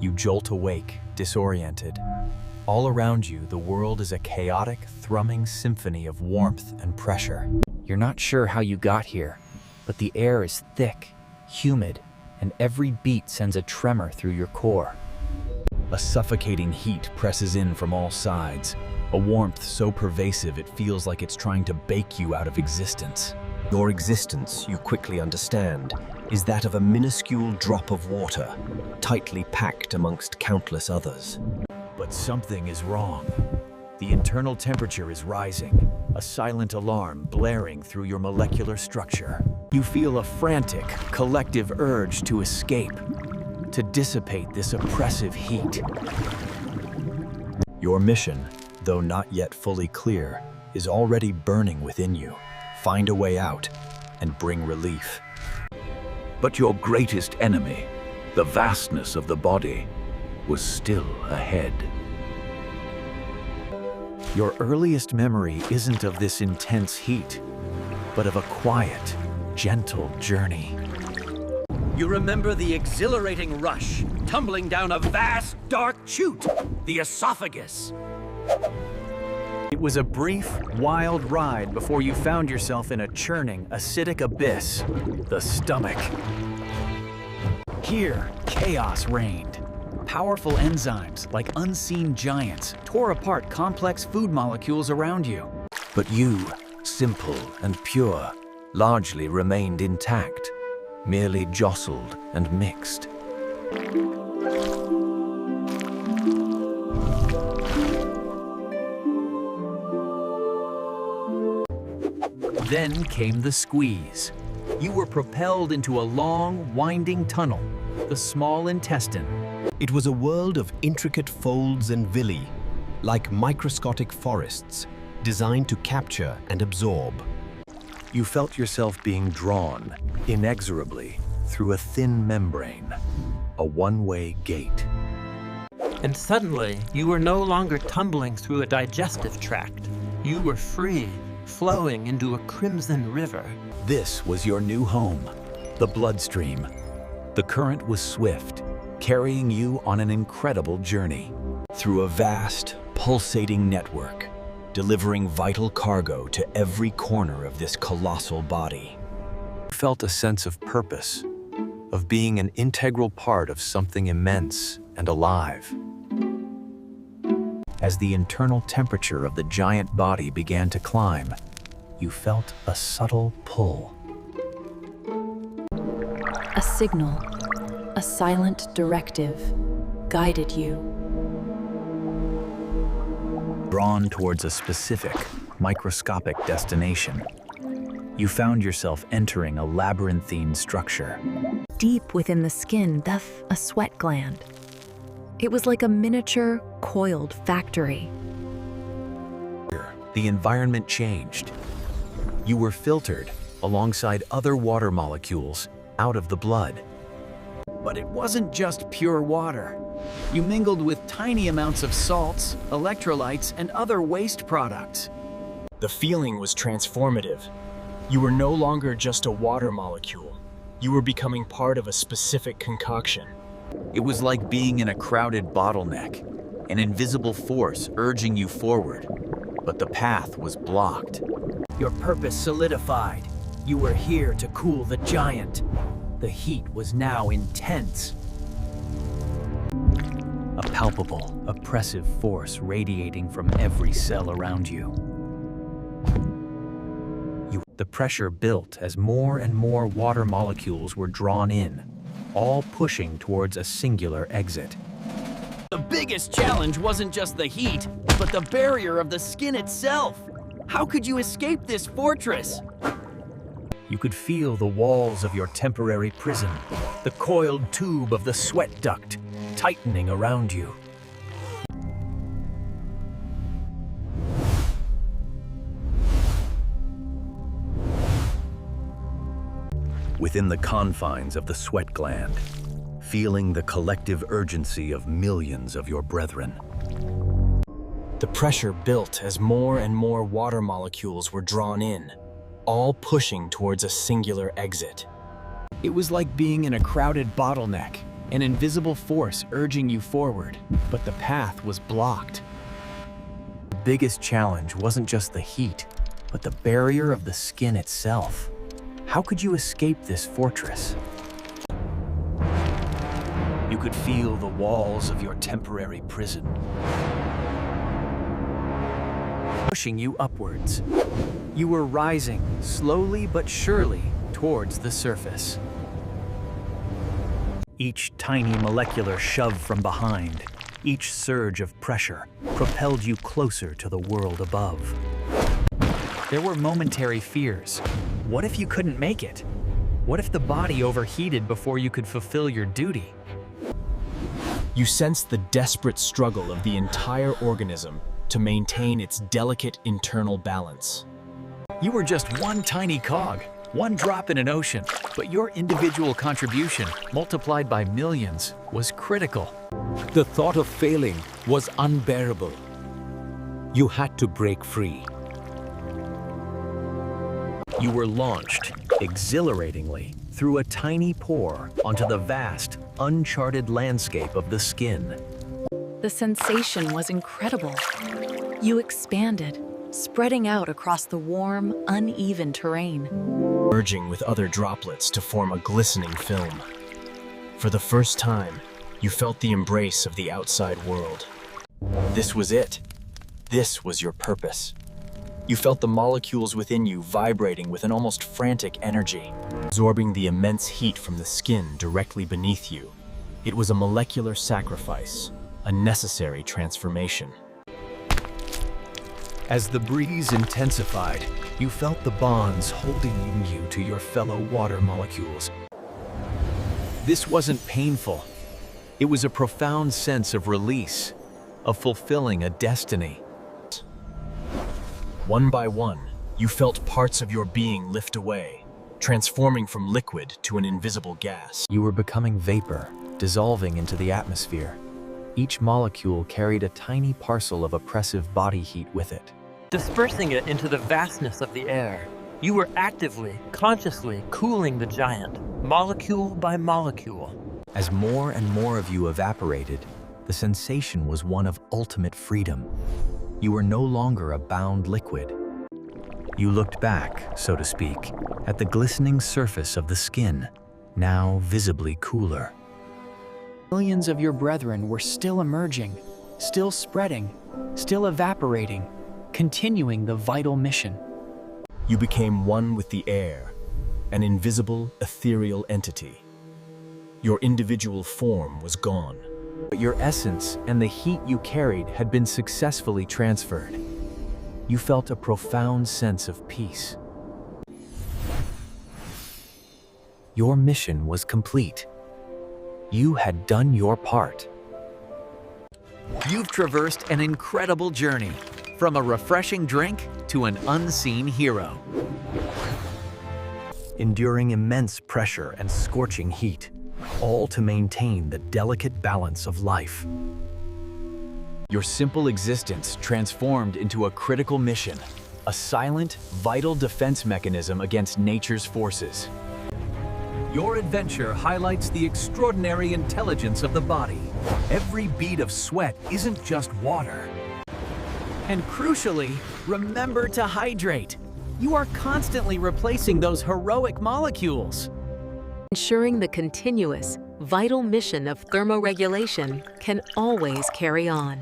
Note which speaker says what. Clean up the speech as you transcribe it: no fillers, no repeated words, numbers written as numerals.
Speaker 1: You jolt awake, disoriented. All around you, the world is a chaotic, thrumming symphony of warmth and pressure.
Speaker 2: You're not sure how you got here, but the air is thick, humid, and every beat sends a tremor through your core.
Speaker 1: A suffocating heat presses in from all sides, a warmth so pervasive it feels like it's trying to bake you out of existence.
Speaker 3: Your existence, you quickly understand, is that of a minuscule drop of water, tightly packed amongst countless others.
Speaker 1: But something is wrong. The internal temperature is rising, a silent alarm blaring through your molecular structure. You feel a frantic, collective urge to escape, to dissipate this oppressive heat. Your mission, though not yet fully clear, is already burning within you. Find a way out and bring relief.
Speaker 4: But your greatest enemy, the vastness of the body, was still ahead.
Speaker 1: Your earliest memory isn't of this intense heat, but of a quiet, gentle journey.
Speaker 5: You remember the exhilarating rush, tumbling down a vast, dark chute, the esophagus.
Speaker 1: It was a brief, wild ride before you found yourself in a churning, acidic abyss, the stomach. Here, chaos reigned. Powerful enzymes, like unseen giants, tore apart complex food molecules around you.
Speaker 4: But you, simple and pure, largely remained intact, merely jostled and mixed.
Speaker 1: Then came the squeeze. You were propelled into a long, winding tunnel, the small intestine.
Speaker 3: It was a world of intricate folds and villi, like microscopic forests, designed to capture and absorb.
Speaker 4: You felt yourself being drawn, inexorably, through a thin membrane, a one-way gate.
Speaker 6: And suddenly, you were no longer tumbling through a digestive tract. You were free, flowing into a crimson river.
Speaker 1: This was your new home, the bloodstream. The current was swift, carrying you on an incredible journey through a vast, pulsating network, delivering vital cargo to every corner of this colossal body.
Speaker 4: You felt a sense of purpose, of being an integral part of something immense and alive.
Speaker 1: As the internal temperature of the giant body began to climb, you felt a subtle pull.
Speaker 7: A signal, a silent directive, guided you.
Speaker 1: Drawn towards a specific, microscopic destination, you found yourself entering a labyrinthine structure.
Speaker 7: Deep within the skin, a sweat gland. It was like a miniature, coiled factory.
Speaker 1: The environment changed. You were filtered, alongside other water molecules, out of the blood. But it wasn't just pure water. You mingled with tiny amounts of salts, electrolytes, and other waste products. The feeling was transformative. You were no longer just a water molecule. You were becoming part of a specific concoction. It was like being in a crowded bottleneck, an invisible force urging you forward, but the path was blocked. Your purpose solidified. You were here to cool the giant. The heat was now intense. A palpable, oppressive force radiating from every cell around you. The pressure built as more and more water molecules were drawn in, all pushing towards a singular exit.
Speaker 5: The biggest challenge wasn't just the heat, but the barrier of the skin itself. How could you escape this fortress?
Speaker 1: You could feel the walls of your temporary prison, the coiled tube of the sweat duct, tightening around you.
Speaker 4: Within the confines of the sweat gland, feeling the collective urgency of millions of your brethren.
Speaker 1: The pressure built as more and more water molecules were drawn in, all pushing towards a singular exit. It was like being in a crowded bottleneck,
Speaker 5: an invisible force urging you forward, but the path was blocked.
Speaker 1: The biggest challenge wasn't just the heat, but the barrier of the skin itself. How could you escape this fortress?
Speaker 4: You could feel the walls of your temporary prison.
Speaker 1: Pushing you upwards. You were rising, slowly but surely, towards the surface.
Speaker 4: Each tiny molecular shove from behind, each surge of pressure, propelled you closer to the world above.
Speaker 2: There were momentary fears. What if you couldn't make it? What if the body overheated before you could fulfill your duty?
Speaker 3: You sensed the desperate struggle of the entire organism to maintain its delicate internal balance.
Speaker 1: You were just one tiny cog, one drop in an ocean, but your individual contribution, multiplied by millions, was critical.
Speaker 8: The thought of failing was unbearable. You had to break free.
Speaker 4: You were launched, exhilaratingly, through a tiny pore onto the vast, uncharted landscape of the skin.
Speaker 7: The sensation was incredible. You expanded, spreading out across the warm, uneven terrain.
Speaker 3: Merging with other droplets to form a glistening film. For the first time, you felt the embrace of the outside world. This was it. This was your purpose. You felt the molecules within you vibrating with an almost frantic energy, absorbing the immense heat from the skin directly beneath you. It was a molecular sacrifice, a necessary transformation.
Speaker 1: As the breeze intensified, you felt the bonds holding you to your fellow water molecules. This wasn't painful. It was a profound sense of release, of fulfilling a destiny.
Speaker 3: One by one, you felt parts of your being lift away, transforming from liquid to an invisible gas.
Speaker 1: You were becoming vapor, dissolving into the atmosphere. Each molecule carried a tiny parcel of oppressive body heat with it.
Speaker 6: Dispersing it into the vastness of the air, you were actively, consciously cooling the giant, molecule by molecule.
Speaker 1: As more and more of you evaporated, the sensation was one of ultimate freedom. You were no longer a bound liquid. You looked back, so to speak, at the glistening surface of the skin, now visibly cooler.
Speaker 5: Millions of your brethren were still emerging, still spreading, still evaporating, continuing the vital mission.
Speaker 3: You became one with the air, an invisible, ethereal entity. Your individual form was gone.
Speaker 1: But your essence and the heat you carried had been successfully transferred. You felt a profound sense of peace. Your mission was complete. You had done your part.
Speaker 5: You've traversed an incredible journey, from a refreshing drink to an unseen hero.
Speaker 4: Enduring immense pressure and scorching heat, all to maintain the delicate balance of life.
Speaker 1: Your simple existence transformed into a critical mission, a silent, vital defense mechanism against nature's forces.
Speaker 5: Your adventure highlights the extraordinary intelligence of the body. Every bead of sweat isn't just water. And crucially, remember to hydrate. You are constantly replacing those heroic molecules.
Speaker 7: Ensuring the continuous, vital mission of thermoregulation can always carry on.